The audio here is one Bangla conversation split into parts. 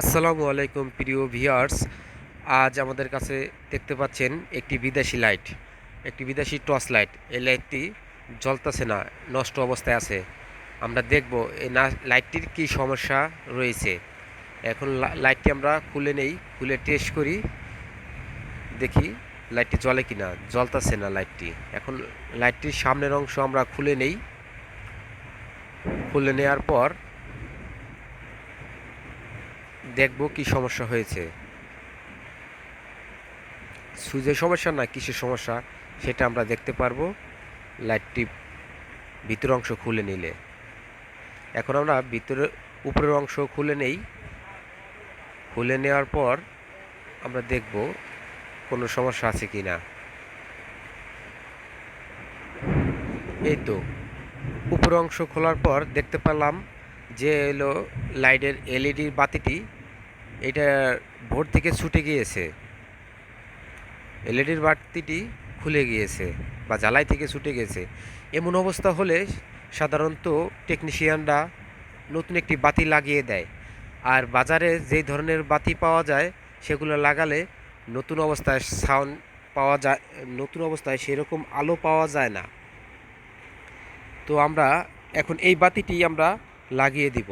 আসসালামু আলাইকুম প্রিয় ভিউয়ার্স। আজ আমাদের কাছে দেখতে পাচ্ছেন একটি বিদেশি টর্চ লাইট। এই লাইটটি জ্বলতেছে না, নষ্ট অবস্থায় আছে। আমরা দেখব এই লাইটটির কি সমস্যা রয়েছে। এখন লাইটটি আমরা খুলে টেস্ট করি, দেখি লাইটটি জ্বলে কিনা। জ্বলতেছে না লাইটটি। এখন লাইটটির সামনের অংশ আমরা খুলে নেওয়ার পর দেখব কি সমস্যা হয়েছে। সুইচের সমস্যা না কিসের সমস্যা সেটা আমরা দেখতে পারবো লাইটটি ভিতরের অংশ খুলে নিলে। এখন আমরা উপরের অংশ খুলে নেওয়ার পর আমরা দেখব কোনো সমস্যা আছে কি না। এই তো উপরের অংশ খোলার পর দেখতে পেলাম যে এলো লাইটের এলইডির বাতিটি এটা বোর্ড থেকে ছুটে গিয়েছে। এলইডির বাতিটি খুলে গিয়েছে বা জ্বালাই থেকে ছুটে গেছে। এমন অবস্থা হলে সাধারণত টেকনিশিয়ানরা নতুন একটি বাতি লাগিয়ে দেয়। আর বাজারে যেই ধরনের বাতি পাওয়া যায় সেগুলো লাগালে নতুন অবস্থায় সাউন্ড পাওয়া যায়, নতুন অবস্থায় সেরকম আলো পাওয়া যায় না। তো আমরা এখন এই বাতিটি আমরা লাগিয়ে দিব।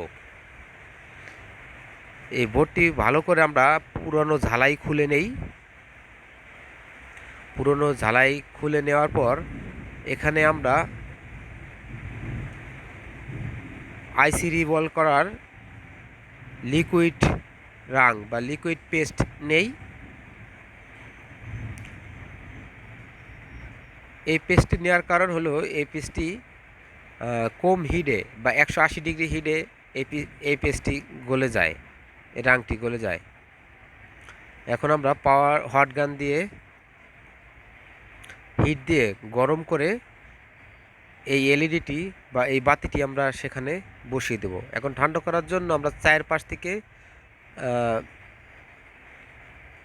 এই বোর্ডটি ভালো করে আমরা পুরনো ঝালাই খুলে নেওয়ার পর এখানে আমরা আইসি রিভলভ করার লিকুইড রাং বা লিকুইড পেস্ট নেই। এই পেস্টটি নেওয়ার কারণ হলো এই পেস্টটি কম হিটে বা 180 ডিগ্রি হিটে এই পেস্টটি গলে যায়, এই রাংটি গলে যায়। এখন আমরা পাওয়ার হট গান দিয়ে হিট দিয়ে গরম করে এই এলইডিটি বা এই বাতিটি আমরা সেখানে বসিয়ে দেব। এখন ঠান্ডা করার জন্য আমরা চায়ের পাশ থেকে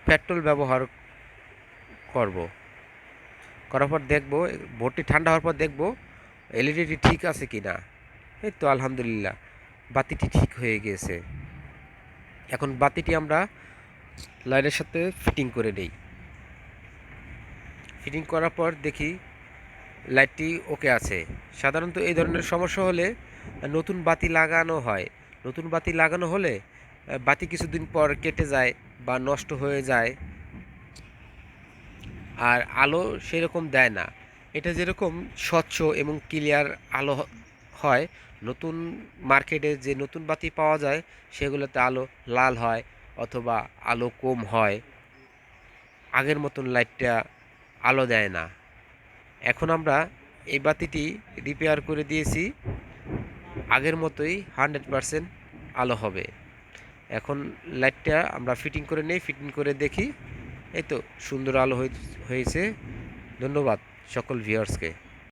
পেট্রোল ব্যবহার করব। করার পর দেখব বোর্ডটি ঠান্ডা হওয়ার পর দেখব এলইডিটি ঠিক আছে কি না। এই তো আলহামদুলিল্লাহ বাতিটি ঠিক হয়ে গিয়েছে। এখন বাতিটি আমরা লাইনের সাথে ফিটিং করে নেই। ফিটিং করার পর দেখি লাইটটি ওকে আছে। সাধারণত এই ধরনের সমস্যা হলে নতুন বাতি লাগানো হয়। নতুন বাতি লাগানো হলে বাতি কিছুদিন পর কেটে যায় বা নষ্ট হয়ে যায়, আর আলো সেরকম দেয় না। এটা যেরকম স্বচ্ছ এবং ক্লিয়ার আলো হয়, নতুন মার্কেটে যে নতুন বাতি পাওয়া যায় সেগুলোতে আলো লাল হয় অথবা আলো কম হয়, আগের মতন লাইটটা আলো দেয় না। এখন আমরা এই বাতিটি রিপেয়ার করে দিয়েছি, আগের মতোই 100% আলো হবে। এখন লাইটটা আমরা ফিটিং করে নেই, ফিটিং করে দেখি। এই তো সুন্দর আলো হয়েছে। ধন্যবাদ সকল ভিউয়ার্সকে।